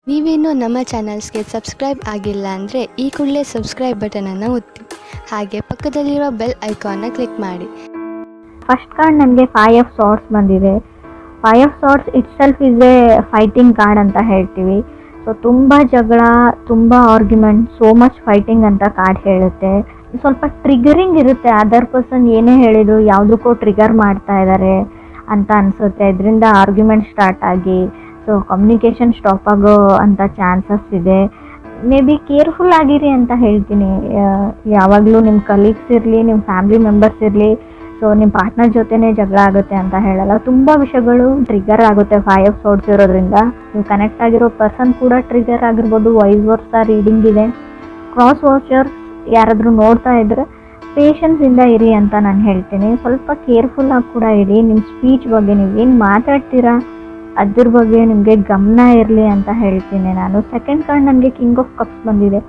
ನೀವೇನೂ ನಮ್ಮ ಚಾನಲ್ಸ್ಗೆ ಸಬ್ಸ್ಕ್ರೈಬ್ ಆಗಿಲ್ಲ ಅಂದರೆ ಈ ಕೂಡಲೇ ಸಬ್ಸ್ಕ್ರೈಬ್ ಬಟನನ್ನು ಒತ್ತಿ, ಹಾಗೆ ಪಕ್ಕದಲ್ಲಿರೋ ಬೆಲ್ ಐಕಾನ್ನ ಕ್ಲಿಕ್ ಮಾಡಿ. ಫಸ್ಟ್ ಕಾರ್ಡ್ ನನಗೆ 5 ಆಫ್ ಸಾರ್ಟ್ಸ್ ಬಂದಿದೆ. 5 of swords it self is A fighting card ಅಂತ ಹೇಳ್ತೀವಿ. ಸೊ ತುಂಬ ಜಗಳ, ತುಂಬ ಆರ್ಗ್ಯುಮೆಂಟ್, ಸೋ ಮಚ್ ಫೈಟಿಂಗ್ ಅಂತ ಕಾರ್ಡ್ ಹೇಳುತ್ತೆ. ಸ್ವಲ್ಪ ಟ್ರಿಗರಿಂಗ್ ಇರುತ್ತೆ. ಅದರ್ ಪರ್ಸನ್ ಏನೇ ಹೇಳಿದ್ರು ಯಾವುದಕ್ಕೂ ಟ್ರಿಗರ್ ಮಾಡ್ತಾ ಇದ್ದಾರೆ ಅಂತ ಅನಿಸುತ್ತೆ. ಇದರಿಂದ ಆರ್ಗ್ಯುಮೆಂಟ್ ಸ್ಟಾರ್ಟ್ ಆಗಿ ಸೊ ಕಮ್ಯುನಿಕೇಷನ್ ಸ್ಟಾಪ್ ಆಗೋ ಅಂಥ ಚಾನ್ಸಸ್ ಇದೆ. ಮೇ ಬಿ ಕೇರ್ಫುಲ್ ಆಗಿರಿ ಅಂತ ಹೇಳ್ತೀನಿ. ಯಾವಾಗಲೂ ನಿಮ್ಮ ಕಲೀಗ್ಸ್ ಇರಲಿ, ನಿಮ್ಮ ಫ್ಯಾಮಿಲಿ ಮೆಂಬರ್ಸ್ ಇರಲಿ, ಸೊ ನಿಮ್ಮ ಪಾರ್ಟ್ನರ್ ಜೊತೆನೇ ಜಗಳ ಆಗುತ್ತೆ ಅಂತ ಹೇಳಲ್ಲ. ತುಂಬ ವಿಷಯಗಳು ಟ್ರಿಗರ್ ಆಗುತ್ತೆ 5 ಆಫ್ ಸಾರ್ಟ್ಸ್ ಇರೋದ್ರಿಂದ. ನೀವು ಕನೆಕ್ಟ್ ಆಗಿರೋ ಪರ್ಸನ್ ಕೂಡ ಟ್ರಿಗರ್ ಆಗಿರ್ಬೋದು. ವೈಸ್ ವರ್ಸಾ ರೀಡಿಂಗ್ ಇದೆ. ಕ್ರಾಸ್ ವಾಚರ್ಸ್ ಯಾರಾದರೂ ನೋಡ್ತಾ ಇದ್ದರೆ ಪೇಷನ್ಸಿಂದ ಇರಿ ಅಂತ ನಾನು ಹೇಳ್ತೀನಿ. ಸ್ವಲ್ಪ ಕೇರ್ಫುಲ್ಲಾಗಿ ಕೂಡ ಇರಿ. ನಿಮ್ಮ ಸ್ಪೀಚ್ ಬಗ್ಗೆ ನೀವೇನು ಮಾತಾಡ್ತೀರಾ ಅದ್ರ ಬಗ್ಗೆ ನಿಮಗೆ ಗಮನ ಇರಲಿ ಅಂತ ಹೇಳ್ತೀನಿ ನಾನು. ಸೆಕೆಂಡ್ ಕಾರ್ಡ್ ನನಗೆ ಕಿಂಗ್ ಆಫ್ ಕಪ್ಸ್ ಬಂದಿದೆ.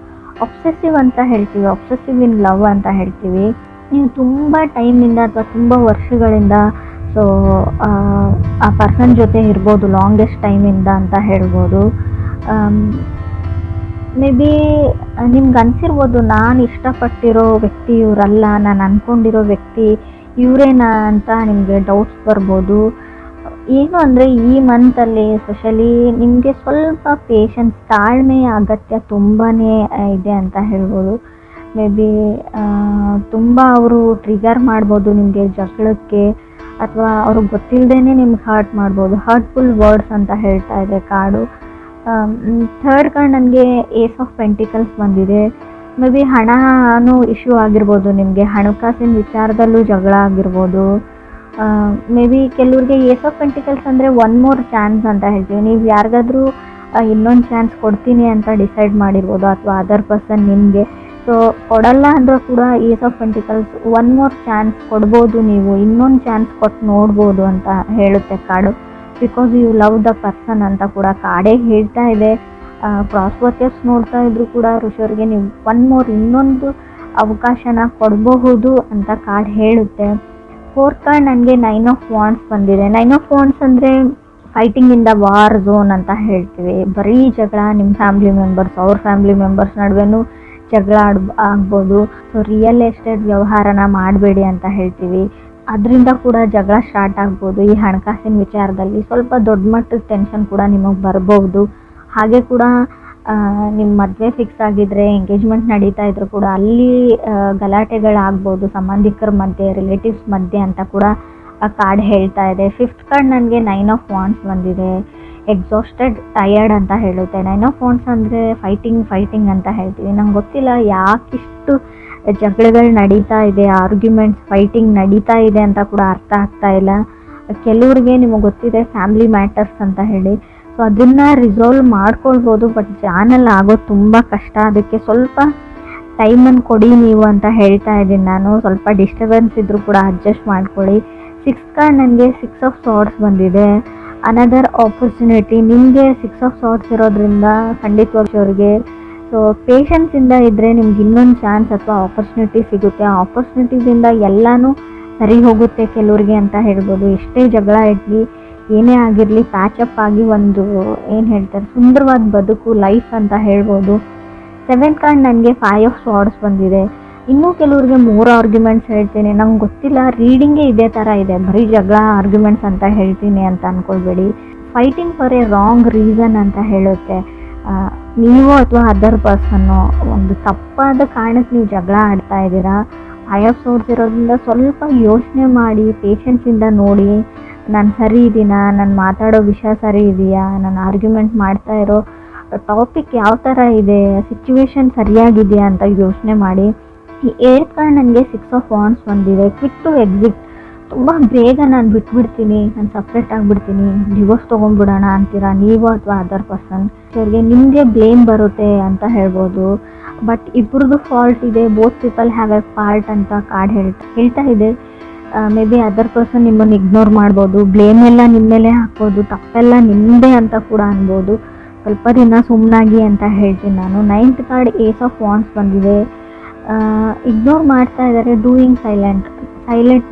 ಅಬ್ಸೆಸಿವ್ ಅಂತ ಹೇಳ್ತೀವಿ, ಅಬ್ಸೆಸಿವ್ ಇನ್ ಲವ್ ಅಂತ ಹೇಳ್ತೀವಿ. ನೀವು ತುಂಬ ಟೈಮಿಂದ ಅಥವಾ ತುಂಬ ವರ್ಷಗಳಿಂದ ಸೊ ಆ ಪರ್ಸನ್ ಜೊತೆ ಇರ್ಬೋದು, ಲಾಂಗೆಸ್ಟ್ ಟೈಮಿಂದ ಅಂತ ಹೇಳ್ಬೋದು. ಮೇ ಬಿ ನಿಮ್ಗೆ ಅನಿಸಿರ್ಬೋದು, ನಾನು ಇಷ್ಟಪಟ್ಟಿರೋ ವ್ಯಕ್ತಿ ಇವರಲ್ಲ, ನಾನು ಅಂದ್ಕೊಂಡಿರೋ ವ್ಯಕ್ತಿ ಇವರೇನಾ ಅಂತ ನಿಮಗೆ ಡೌಟ್ಸ್ ಬರ್ಬೋದು. ಏನು ಅಂದರೆ ಈ ಮಂತಲ್ಲಿ ಎಸ್ಪೆಷಲಿ ನಿಮಗೆ ಸ್ವಲ್ಪ ಪೇಷನ್ಸ್, ತಾಳ್ಮೆಯ ಅಗತ್ಯ ತುಂಬಾ ಇದೆ ಅಂತ ಹೇಳ್ಬೋದು. ಮೇ ಬಿ ತುಂಬ ಅವರು ಟ್ರಿಗರ್ ಮಾಡ್ಬೋದು ನಿಮಗೆ ಜಗಳಕ್ಕೆ, ಅಥವಾ ಅವ್ರಿಗೆ ಗೊತ್ತಿಲ್ಲದೇ ನಿಮ್ಗೆ ಹರ್ಟ್ ಮಾಡ್ಬೋದು. ಹರ್ಟ್ಫುಲ್ ವರ್ಡ್ಸ್ ಅಂತ ಹೇಳ್ತಾ ಇದೆ ಕಾರ್ಡು. ಥರ್ಡ್ ಕಾರ್ಡ್ ನನಗೆ ಏಸ್ ಆಫ್ ಪೆಂಟಿಕಲ್ಸ್ ಬಂದಿದೆ. ಮೇ ಬಿ ಹಣನೂ ಇಶ್ಯೂ ಆಗಿರ್ಬೋದು, ನಿಮಗೆ ಹಣಕಾಸಿನ ವಿಚಾರದಲ್ಲೂ ಜಗಳ ಆಗಿರ್ಬೋದು. ಮೇ ಬಿ ಕೆಲವ್ರಿಗೆ ಏಸ್ ಆಫ್ ಪೆಂಟಿಕಲ್ಸ್ ಅಂದರೆ ಒನ್ ಮೋರ್ ಚಾನ್ಸ್ ಅಂತ ಹೇಳ್ತೀವಿ. ನೀವು ಯಾರಿಗಾದ್ರೂ ಇನ್ನೊಂದು ಚಾನ್ಸ್ ಕೊಡ್ತೀನಿ ಅಂತ ಡಿಸೈಡ್ ಮಾಡಿರ್ಬೋದು, ಅಥವಾ ಅದರ್ ಪರ್ಸನ್ ನಿಮಗೆ. ಸೊ ಕೊಡಲ್ಲ ಅಂದರೂ ಕೂಡ ace of pentacles one more chance ಕೊಡ್ಬೋದು, ನೀವು ಇನ್ನೊಂದು ಚಾನ್ಸ್ ಕೊಟ್ಟು ನೋಡ್ಬೋದು ಅಂತ ಹೇಳುತ್ತೆ card. Because you love the person ಅಂತ ಕೂಡ ಕಾರ್ಡೇ ಹೇಳ್ತಾ ಇದೆ. ಕ್ರಾಸ್ ವಾಚರ್ಸ್ ನೋಡ್ತಾ ಇದ್ರು ಕೂಡ ಋಷಿಯವ್ರಿಗೆ ನೀವು ಒನ್ ಮೋರ್ ಇನ್ನೊಂದು ಅವಕಾಶನ ಕೊಡಬಹುದು ಅಂತ ಕಾರ್ಡ್ ಹೇಳುತ್ತೆ. ಫೋರ್ತ್ ಕಾರ್ಡ್ ನನಗೆ 9 ಆಫ್ ವಾಂಡ್ಸ್ ಬಂದಿದೆ. 9 ಆಫ್ ವಾಂಡ್ಸ್ ಅಂದರೆ fighting in the war zone ಅಂತ ಹೇಳ್ತೀವಿ. ಬರೀ ಜಗಳ, ನಿಮ್ಮ ಫ್ಯಾಮಿಲಿ ಮೆಂಬರ್ಸ್ ಅವ್ರ ಫ್ಯಾಮಿಲಿ ಮೆಂಬರ್ಸ್ ನಡುವೆನೂ ಜಗಳ ಆಗ್ಬೋದು. ಸೊ ರಿಯಲ್ ಎಸ್ಟೇಟ್ ವ್ಯವಹಾರನ ಮಾಡಬೇಡಿ ಅಂತ ಹೇಳ್ತೀವಿ. ಅದರಿಂದ ಕೂಡ ಜಗಳ ಸ್ಟಾರ್ಟ್ ಆಗ್ಬೋದು. ಈ ಹಣಕಾಸಿನ ವಿಚಾರದಲ್ಲಿ ಸ್ವಲ್ಪ ದೊಡ್ಡ ಮಟ್ಟದ ಟೆನ್ಷನ್ ಕೂಡ ನಿಮಗೆ ಬರ್ಬೋದು. ಹಾಗೆ ಕೂಡ ನಿಮ್ಮ ಮದುವೆ ಫಿಕ್ಸ್ ಆಗಿದ್ದರೆ, ಎಂಗೇಜ್ಮೆಂಟ್ ನಡೀತಾ ಇದ್ರು ಕೂಡ ಅಲ್ಲಿ ಗಲಾಟೆಗಳಾಗ್ಬೋದು ಸಂಬಂಧಿಕರ ಮಧ್ಯೆ, ರಿಲೇಟಿವ್ಸ್ ಮಧ್ಯೆ ಅಂತ ಕೂಡ ಆ ಕಾರ್ಡ್ ಹೇಳ್ತಾ ಇದೆ. ಫಿಫ್ತ್ ಕಾರ್ಡ್ ನನಗೆ 9 ಆಫ್ ವಾಂಡ್ಸ್ ಬಂದಿದೆ. ಎಕ್ಸಾಸ್ಟೆಡ್, ಟಯರ್ಡ್ ಅಂತ ಹೇಳುತ್ತೆ. 9 ಆಫ್ ವಾಂಡ್ಸ್ ಅಂದರೆ ಫೈಟಿಂಗ್ ಅಂತ ಹೇಳ್ತೀವಿ. ನಂಗೆ ಗೊತ್ತಿಲ್ಲ ಯಾಕಿಷ್ಟು ಜಗಳಗಳು ನಡೀತಾ ಇದೆ, ಆರ್ಗ್ಯುಮೆಂಟ್ಸ್, ಫೈಟಿಂಗ್ ನಡೀತಾ ಇದೆ ಅಂತ ಕೂಡ ಅರ್ಥ ಆಗ್ತಾ ಇಲ್ಲ. ಕೆಲವ್ರಿಗೆ ನಿಮಗೆ ಗೊತ್ತಿದೆ ಫ್ಯಾಮಿಲಿ ಮ್ಯಾಟರ್ಸ್ ಅಂತ ಹೇಳಿ, ಸೊ ಅದನ್ನು ರಿಸಾಲ್ವ್ ಮಾಡ್ಕೊಳ್ಬೋದು. ಬಟ್ ಜಾನಲ್ಲಿ ಆಗೋದು ತುಂಬ ಕಷ್ಟ. ಅದಕ್ಕೆ ಸ್ವಲ್ಪ ಟೈಮನ್ನು ಕೊಡಿ ನೀವು ಅಂತ ಹೇಳ್ತಾ ಇದ್ದೀನಿ ನಾನು. ಸ್ವಲ್ಪ ಡಿಸ್ಟರ್ಬೆನ್ಸ್ ಇದ್ದರೂ ಕೂಡ ಅಡ್ಜಸ್ಟ್ ಮಾಡ್ಕೊಳ್ಳಿ. 6th ಕಾರ್ಡ್ ನನಗೆ 6 ಆಫ್ ಸಾರ್ಟ್ಸ್ ಬಂದಿದೆ. Another opportunity. ನಿಮಗೆ 6 ಆಫ್ ಸಾರ್ಟ್ಸ್ ಇರೋದ್ರಿಂದ ಖಂಡಿತವಾಗಿ ಅವ್ರಿಗೆ ಸೊ ಪೇಷನ್ಸಿಂದ ಇದ್ದರೆ ನಿಮ್ಗೆ ಇನ್ನೊಂದು ಚಾನ್ಸ್ ಅಥವಾ ಆಪರ್ಚುನಿಟಿ ಸಿಗುತ್ತೆ. ಆ ಆಪರ್ಚುನಿಟೀಸಿಂದ ಎಲ್ಲನೂ ಸರಿ ಹೋಗುತ್ತೆ ಕೆಲವ್ರಿಗೆ ಅಂತ ಹೇಳ್ಬೋದು. ಎಷ್ಟೇ ಜಗಳ ಇರಲಿ, ಏನೇ ಆಗಿರಲಿ, ಪ್ಯಾಚಪ್ ಆಗಿ ಒಂದು ಏನು ಹೇಳ್ತಾರೆ ಸುಂದರವಾದ ಬದುಕು, ಲೈಫ್ ಅಂತ ಹೇಳ್ಬೋದು. 7th ಕಾರ್ಡ್ ನನಗೆ 5 ಆಫ್ ಸಾರ್ಟ್ಸ್ ಬಂದಿದೆ. ಇನ್ನೂ ಕೆಲವ್ರಿಗೆ 3 ಆರ್ಗ್ಯುಮೆಂಟ್ಸ್ ಹೇಳ್ತೀನಿ. ನಂಗೆ ಗೊತ್ತಿಲ್ಲ, ರೀಡಿಂಗೇ ಇದೇ ಥರ ಇದೆ, ಬರೀ ಜಗಳ ಆರ್ಗ್ಯುಮೆಂಟ್ಸ್ ಅಂತ ಹೇಳ್ತೀನಿ ಅಂತ ಅಂದ್ಕೊಳ್ಬೇಡಿ. Fighting for a wrong reason ಅಂತ ಹೇಳುತ್ತೆ. ನೀವು ಅಥವಾ ಅದರ್ ಪರ್ಸನ್ನು ಒಂದು ತಪ್ಪಾದ ಕಾರಣಕ್ಕೆ ನೀವು ಜಗಳ ಆಡ್ತಾ ಇದ್ದೀರಾ. 5 ಆಫ್ ಸಾರ್ಟ್ಸ್ ಇರೋದ್ರಿಂದ ಸ್ವಲ್ಪ ಯೋಚನೆ ಮಾಡಿ, ಪೇಷನ್ಸಿಂದ ನೋಡಿ, ನಾನು ಸರಿ ಇದ್ದೀನಾ, ನಾನು ಮಾತಾಡೋ ವಿಷಯ ಸರಿ ಇದೆಯಾ, ನಾನು ಆರ್ಗ್ಯುಮೆಂಟ್ ಮಾಡ್ತಾ ಇರೋ ಟಾಪಿಕ್ ಯಾವ ಥರ ಇದೆ, ಸಿಚುವೇಶನ್ ಸರಿಯಾಗಿದೆಯಾ ಅಂತ ಯೋಚನೆ ಮಾಡಿ. ಈ 8th ಕಾರ್ಡ್ ನನಗೆ 6 ಆಫ್ ವಾಂಡ್ಸ್ ಬಂದಿದೆ. Quick to exit. ತುಂಬ ಬೇಗ ನಾನು ಬಿಟ್ಬಿಡ್ತೀನಿ, ನಾನು ಸಪ್ರೇಟ್ ಆಗಿಬಿಡ್ತೀನಿ, ಡಿವೋರ್ಸ್ ತೊಗೊಂಡ್ಬಿಡೋಣ ಅಂತೀರಾ ನೀವು ಅಥವಾ ಅದರ್ ಪರ್ಸನ್. ಅವ್ರಿಗೆ ನಿಮಗೆ ಬ್ಲೇಮ್ ಬರುತ್ತೆ ಅಂತ ಹೇಳ್ಬೋದು. ಬಟ್ ಇಬ್ಬರದ್ದು ಫಾಲ್ಟ್ ಇದೆ. Both people have A part ಅಂತ ಕಾರ್ಡ್ ಹೇಳ್ತಾ ಇದೆ. ಮೇ ಬಿ ಅದರ್ ಪರ್ಸನ್ ನಿಮ್ಮನ್ನು ಇಗ್ನೋರ್ ಮಾಡ್ಬೋದು, ಬ್ಲೇಮ್ ಎಲ್ಲ ನಿಮ್ಮ ಮೇಲೆ ಹಾಕ್ಬೋದು, ತಪ್ಪೆಲ್ಲ ನಿಮ್ಮದೇ ಅಂತ ಕೂಡ ಅನ್ಬೋದು. ಸ್ವಲ್ಪ ದಿನ ಸುಮ್ಮನಾಗಿ ಅಂತ ಹೇಳ್ತೀನಿ ನಾನು. 9th card ace of wands ಬಂದಿದೆ. ಇಗ್ನೋರ್ ಮಾಡ್ತಾ ಇದ್ದಾರೆ. Doing silent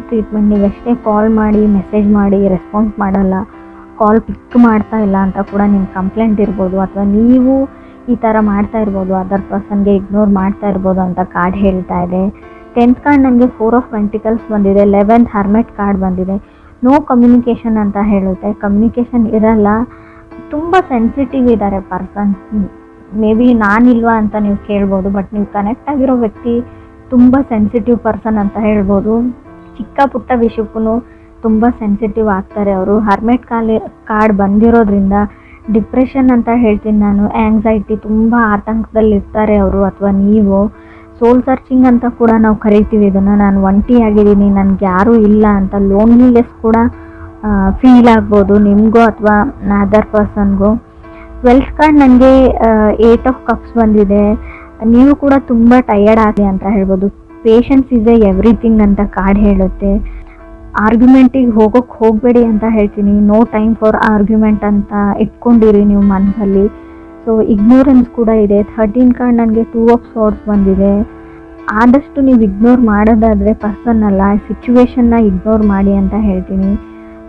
treatment. ನೀವು ಎಷ್ಟೇ ಕಾಲ್ ಮಾಡಿ, ಮೆಸೇಜ್ ಮಾಡಿ ರೆಸ್ಪಾನ್ಸ್ ಮಾಡಲ್ಲ. ಕಾಲ್ ಪಿಕ್ ಮಾಡ್ತಾ ಇಲ್ಲ ಅಂತ ಕೂಡ ನಿಮ್ಮ ಕಂಪ್ಲೇಂಟ್ ಇರ್ಬೋದು, ಅಥವಾ ನೀವು ಈ ಥರ ಮಾಡ್ತಾ ಇರ್ಬೋದು, ಅದರ್ ಪರ್ಸನ್ಗೆ ಇಗ್ನೋರ್ ಮಾಡ್ತಾ ಇರ್ಬೋದು ಅಂತ ಕಾರ್ಡ್ ಹೇಳ್ತಾ ಇದೆ. 10th ಕಾರ್ಡ್ ನನಗೆ 4 ಆಫ್ ಪೆಂಟಿಕಲ್ಸ್ ಬಂದಿದೆ, 11th ಹರ್ಮೆಟ್ ಕಾರ್ಡ್ ಬಂದಿದೆ. ನೋ ಕಮ್ಯುನಿಕೇಷನ್ ಅಂತ ಹೇಳುತ್ತೆ. ಕಮ್ಯುನಿಕೇಷನ್ ಇರಲ್ಲ, ತುಂಬ ಸೆನ್ಸಿಟಿವ್ ಇದ್ದಾರೆ ಪರ್ಸನ್. ಮೇ ಬಿ ನಾನಿಲ್ವಾ ಅಂತ ನೀವು ಕೇಳ್ಬೋದು, ಬಟ್ ನೀವು ಕನೆಕ್ಟ್ ಆಗಿರೋ ವ್ಯಕ್ತಿ ತುಂಬ ಸೆನ್ಸಿಟಿವ್ ಪರ್ಸನ್ ಅಂತ ಹೇಳ್ಬೋದು. ಚಿಕ್ಕ ಪುಟ್ಟ ವಿಷಯಕ್ಕೂ ತುಂಬ ಸೆನ್ಸಿಟಿವ್ ಆಗ್ತಾರೆ ಅವರು. ಹರ್ಮೆಟ್ ಕಾರ್ಡ್ ಬಂದಿರೋದ್ರಿಂದ ಡಿಪ್ರೆಷನ್ ಅಂತ ಹೇಳ್ತೀನಿ ನಾನು, ಆ್ಯಂಗ್ಸೈಟಿ, ತುಂಬ ಆತಂಕದಲ್ಲಿರ್ತಾರೆ ಅವರು ಅಥವಾ ನೀವು. ಸೋಲ್ ಸರ್ಚಿಂಗ್ ಅಂತ ಕೂಡ ನಾವು ಕರಿತೀವಿ ಇದನ್ನು. ನಾನು ಒಂಟಿ ಆಗಿದ್ದೀನಿ, ನನಗೆ ಯಾರೂ ಇಲ್ಲ ಅಂತ ಲೋನ್ಲಿನೆಸ್ ಕೂಡ ಫೀಲ್ ಆಗ್ಬೋದು ನಿಮಗೂ ಅಥವಾ ಅದರ್ ಪರ್ಸನ್ಗೂ. 12th ಕಾರ್ಡ್ ನನಗೆ 8 ಆಫ್ ಕಪ್ಸ್ ಬಂದಿದೆ. ನೀವು ಕೂಡ ತುಂಬ ಟಯರ್ಡ್ ಆಗಿ ಅಂತ ಹೇಳ್ಬೋದು. ಪೇಷನ್ಸ್ ಇಸ್ ಎವ್ರಿಥಿಂಗ್ ಅಂತ ಕಾರ್ಡ್ ಹೇಳುತ್ತೆ. ಆರ್ಗ್ಯುಮೆಂಟಿಗೆ ಹೋಗಬೇಡಿ ಅಂತ ಹೇಳ್ತೀನಿ. ನೋ ಟೈಮ್ ಫಾರ್ ಆರ್ಗ್ಯುಮೆಂಟ್ ಅಂತ ಇಟ್ಕೊಂಡಿರಿ ನೀವು ಮನಸ್ಸಲ್ಲಿ. ಸೊ ಇಗ್ನೋರೆನ್ಸ್ ಕೂಡ ಇದೆ. 13 ಕಾರ್ಡ್ ನನಗೆ 2 ಆಫ್ ಸಾರ್ಡ್ಸ್ ಬಂದಿದೆ. ಆದಷ್ಟು ನೀವು ಇಗ್ನೋರ್ ಮಾಡೋದಾದರೆ ಪರ್ಸನ್ ಅಲ್ಲ, ಸಿಚುವೇಶನ್ನ ಇಗ್ನೋರ್ ಮಾಡಿ ಅಂತ ಹೇಳ್ತೀನಿ.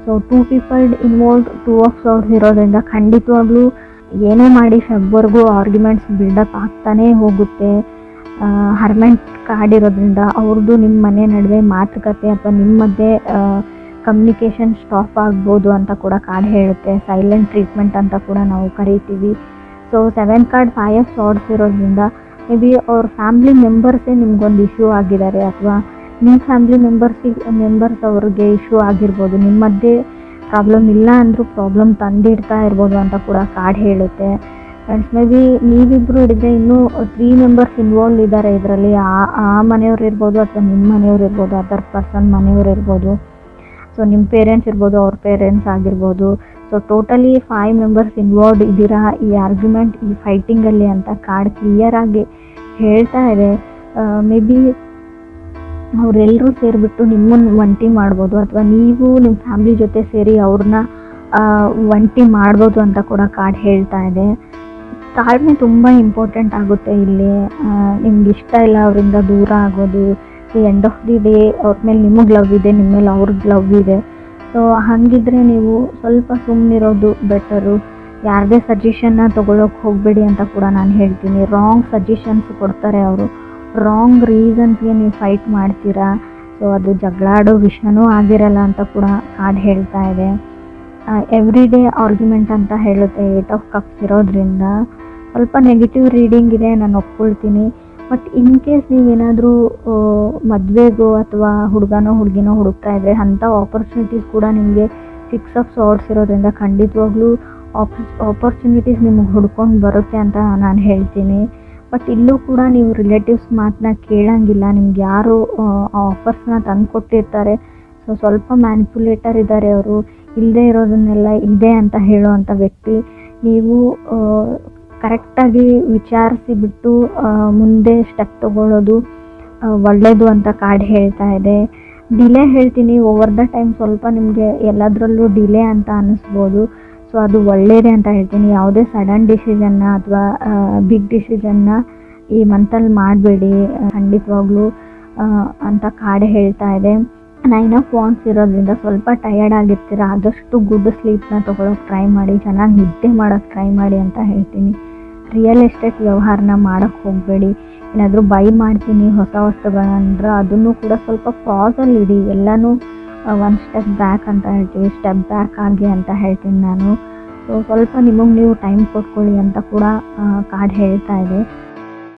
ಸೊ 2 ಪೀಪಲ್ ಇನ್ವಾಲ್ವ್ಡ್, 2 ಆಫ್ ಸಾರ್ಡ್ಸ್ ಇರೋದ್ರಿಂದ ಖಂಡಿತವಾಗ್ಲೂ ಏನೇ ಮಾಡಿ ಫೆಬ್ವರೆಗೂ ಆರ್ಗ್ಯುಮೆಂಟ್ಸ್ ಬಿಲ್ಡಪ್ ಆಗ್ತಾನೇ ಹೋಗುತ್ತೆ. ಹರ್ಮೆಂಟ್ ಕಾರ್ಡ್ ಇರೋದ್ರಿಂದ ಅವ್ರದ್ದು ನಿಮ್ಮ ಮನೆ ನಡುವೆ ಮಾತುಕತೆ ಅಥವಾ ನಿಮ್ಮ ಮಧ್ಯೆ ಕಮ್ಯುನಿಕೇಷನ್ ಸ್ಟಾಪ್ ಆಗ್ಬೋದು ಅಂತ ಕೂಡ ಕಾರ್ಡ್ ಹೇಳುತ್ತೆ. ಸೈಲೆಂಟ್ ಟ್ರೀಟ್ಮೆಂಟ್ ಅಂತ ಕೂಡ ನಾವು ಕರಿತೀವಿ. ಸೊ 7th ಕಾರ್ಡ್ 5 ಆಫ್ ಸಾರ್ಡ್ಸ್ ಇರೋದ್ರಿಂದ ಮೇ ಬಿ ಅವ್ರ ಫ್ಯಾಮ್ಲಿ ಮೆಂಬರ್ಸೇ ನಿಮ್ಗೊಂದು ಇಶ್ಯೂ ಆಗಿದ್ದಾರೆ, ಅಥವಾ ನಿಮ್ಮ ಫ್ಯಾಮ್ಲಿ ಮೆಂಬರ್ಸ್ ಅವ್ರಿಗೆ ಇಶ್ಯೂ ಆಗಿರ್ಬೋದು. ನಿಮ್ಮ ಮಧ್ಯೆ ಪ್ರಾಬ್ಲಮ್ ಇಲ್ಲ ಅಂದರೂ ಪ್ರಾಬ್ಲಮ್ ತಂದಿಡ್ತಾ ಇರ್ಬೋದು ಅಂತ ಕೂಡ ಕಾರ್ಡ್ ಹೇಳುತ್ತೆ. ಫ್ರೆಂಡ್ಸ್, ಮೇ ಬಿ ನೀವಿಬ್ಬರು ಹಿಡಿದ್ರೆ ಇನ್ನೂ 3 ಮೆಂಬರ್ಸ್ ಇನ್ವಾಲ್ವ್ ಇದ್ದಾರೆ ಇದರಲ್ಲಿ. ಆ ಮನೆಯವ್ರು ಇರ್ಬೋದು ಅಥವಾ ನಿಮ್ಮ ಮನೆಯವ್ರು ಇರ್ಬೋದು, ಅದರ್ ಪರ್ಸನ್ ಮನೆಯವ್ರು ಇರ್ಬೋದು. ಸೊ ನಿಮ್ಮ ಪೇರೆಂಟ್ಸ್ ಇರ್ಬೋದು, ಅವ್ರ ಪೇರೆಂಟ್ಸ್ ಆಗಿರ್ಬೋದು. ಸೊ ಟೋಟಲಿ 5 ಮೆಂಬರ್ಸ್ ಇನ್ವಾಲ್ವ್ಡ್ ಇದ್ದೀರಾ ಈ ಆರ್ಗ್ಯುಮೆಂಟ್, ಈ ಫೈಟಿಂಗಲ್ಲಿ ಅಂತ ಕಾರ್ಡ್ ಕ್ಲಿಯರಾಗಿ ಹೇಳ್ತಾ ಇದೆ. ಮೇ ಬಿ ಅವರೆಲ್ಲರೂ ಸೇರಿಬಿಟ್ಟು ನಿಮ್ಮನ್ನು ಒಂಟಿ ಮಾಡ್ಬೋದು, ಅಥವಾ ನೀವು ನಿಮ್ಮ ಫ್ಯಾಮ್ಲಿ ಜೊತೆ ಸೇರಿ ಅವ್ರನ್ನ ಒಂಟಿ ಮಾಡ್ಬೋದು ಅಂತ ಕೂಡ ಕಾರ್ಡ್ ಹೇಳ್ತಾ ಇದೆ. ಕಾರ್ಡ್ನೇ ತುಂಬ ಇಂಪಾರ್ಟೆಂಟ್ ಆಗುತ್ತೆ ಇಲ್ಲಿ. ನಿಮ್ಗೆ ಇಷ್ಟ ಇಲ್ಲ ಅವರಿಂದ ದೂರ ಆಗೋದು. ಎಂಡ್ ಆಫ್ ದಿ ಡೇ ಅವ್ರ ಮೇಲೆ ನಿಮಗೆ ಲವ್ ಇದೆ, ನಿಮ್ಮ ಮೇಲೆ ಅವ್ರಿಗೆ ಲವ್ ಇದೆ. ಸೊ ಹಾಗಿದ್ರೆ ನೀವು ಸ್ವಲ್ಪ ಸುಮ್ಮನಿರೋದು ಬೆಟರು. ಯಾರದೇ ಸಜೆಷನ್ನ ತೊಗೊಳಕ್ಕೆ ಹೋಗಬೇಡಿ ಅಂತ ಕೂಡ ನಾನು ಹೇಳ್ತೀನಿ. ರಾಂಗ್ ಸಜೆಷನ್ಸ್ ಕೊಡ್ತಾರೆ ಅವರು, ರಾಂಗ್ ರೀಸನ್ಸ್ಗೆ ನೀವು ಫೈಟ್ ಮಾಡ್ತೀರಾ. ಸೊ ಅದು ಜಗಳಾಡೋ ವಿಷಯನೂ ಆಗಿರಲ್ಲ ಅಂತ ಕೂಡ ಕಾರ್ಡ್ ಹೇಳ್ತಾ ಇದೆ. ಎವ್ರಿ ಡೇ ಆರ್ಗ್ಯುಮೆಂಟ್ ಅಂತ ಹೇಳುತ್ತೆ 8 ಆಫ್ ಕಪ್ಸ್ ಇರೋದ್ರಿಂದ. ಸ್ವಲ್ಪ ನೆಗೆಟಿವ್ ರೀಡಿಂಗ್ ಇದೆ, ನಾನು ಒಪ್ಕೊಳ್ತೀನಿ. ಬಟ್ ಇನ್ ಕೇಸ್ ನೀವೇನಾದರೂ ಮದುವೆಗೋ ಅಥವಾ ಹುಡುಗನೋ ಹುಡುಗಿನೋ ಹುಡುಕ್ತಾ ಇದ್ದರೆ ಅಂಥ ಆಪರ್ಚುನಿಟೀಸ್ ಕೂಡ ನಿಮಗೆ 6 ಆಫ್ ಸಾರ್ಡ್ಸ್ ಇರೋದ್ರಿಂದ ಖಂಡಿತವಾಗ್ಲೂ ಆಪರ್ಚುನಿಟೀಸ್ ನಿಮಗೆ ಹುಡ್ಕೊಂಡು ಬರುತ್ತೆ ಅಂತ ನಾನು ಹೇಳ್ತೀನಿ. ಬಟ್ ಇಲ್ಲೂ ಕೂಡ ನೀವು ರಿಲೇಟಿವ್ಸ್ ಮಾತನ್ನ ಕೇಳೋಂಗಿಲ್ಲ. ನಿಮ್ಗೆ ಯಾರು ಆಫರ್ಸ್ನ ತಂದು ಕೊಟ್ಟಿರ್ತಾರೆ. ಸೊ ಸ್ವಲ್ಪ ಮ್ಯಾನಿಪುಲೇಟರ್ ಇದ್ದಾರೆ ಅವರು. ಇಲ್ಲದೆ ಇರೋದನ್ನೆಲ್ಲ ಇದೆ ಅಂತ ಹೇಳೋವಂಥ ವ್ಯಕ್ತಿ. ನೀವು ಕರೆಕ್ಟಾಗಿ ವಿಚಾರಿಸಿ ಬಿಟ್ಟು ಮುಂದೆ ಸ್ಟೆಪ್ ತೊಗೊಳ್ಳೋದು ಒಳ್ಳೆಯದು ಅಂತ ಕಾರ್ಡ್ ಹೇಳ್ತಾ ಇದೆ. ಡಿಲೇ ಹೇಳ್ತೀನಿ. ಓವರ್ ದ ಟೈಮ್ ಸ್ವಲ್ಪ ನಿಮಗೆ ಎಲ್ಲದರಲ್ಲೂ ಡಿಲೇ ಅಂತ ಅನ್ನಿಸ್ಬೋದು. ಸೊ ಅದು ಒಳ್ಳೆಯದೇ ಅಂತ ಹೇಳ್ತೀನಿ. ಯಾವುದೇ ಸಡನ್ ಡಿಸಿಷನ್ನ ಅಥವಾ ಬಿಗ್ ಡಿಸಿಷನ್ನ ಈ ಮಂತಲ್ಲಿ ಮಾಡಬೇಡಿ ಖಂಡಿತವಾಗ್ಲೂ ಅಂತ ಕಾರ್ಡ್ ಹೇಳ್ತಾ ಇದೆ. 9 ಆಫ್ ವಾಂಡ್ಸ್ ಇರೋದ್ರಿಂದ ಸ್ವಲ್ಪ ಟಯರ್ಡ್ ಆಗಿರ್ತೀರ. ಆದಷ್ಟು ಗುಡ್ ಸ್ಲೀಪ್ನ ತೊಗೊಳಕ್ಕೆ ಟ್ರೈ ಮಾಡಿ, ಚೆನ್ನಾಗಿ ನಿದ್ದೆ ಮಾಡೋಕ್ಕೆ ಟ್ರೈ ಮಾಡಿ ಅಂತ ಹೇಳ್ತೀನಿ. ರಿಯಲ್ ಎಸ್ಟೇಟ್ ವ್ಯವಹಾರನ ಮಾಡೋಕ್ಕೆ ಹೋಗಬೇಡಿ. ಏನಾದರೂ ಬೈ ಮಾಡ್ತೀನಿ ಹೊಸ ವಸ್ತುಗಳಂದ್ರೆ ಅದನ್ನು ಕೂಡ ಸ್ವಲ್ಪ ಪಾಸಲ್ಲಿ ಇಡಿ. ಎಲ್ಲನೂ 1 ಸ್ಟೆಪ್ ಬ್ಯಾಕ್ ಅಂತ ಹೇಳ್ತೀವಿ, ಸ್ಟೆಪ್ ಬ್ಯಾಕ್ ಆಗಿ ಅಂತ ಹೇಳ್ತೀನಿ ನಾನು. ಸೊ ಸ್ವಲ್ಪ ನಿಮಗೆ ನೀವು ಟೈಮ್ ಕೊಟ್ಕೊಳ್ಳಿ ಅಂತ ಕೂಡ ಕಾರ್ಡ್ ಹೇಳ್ತಾ ಇದೆ.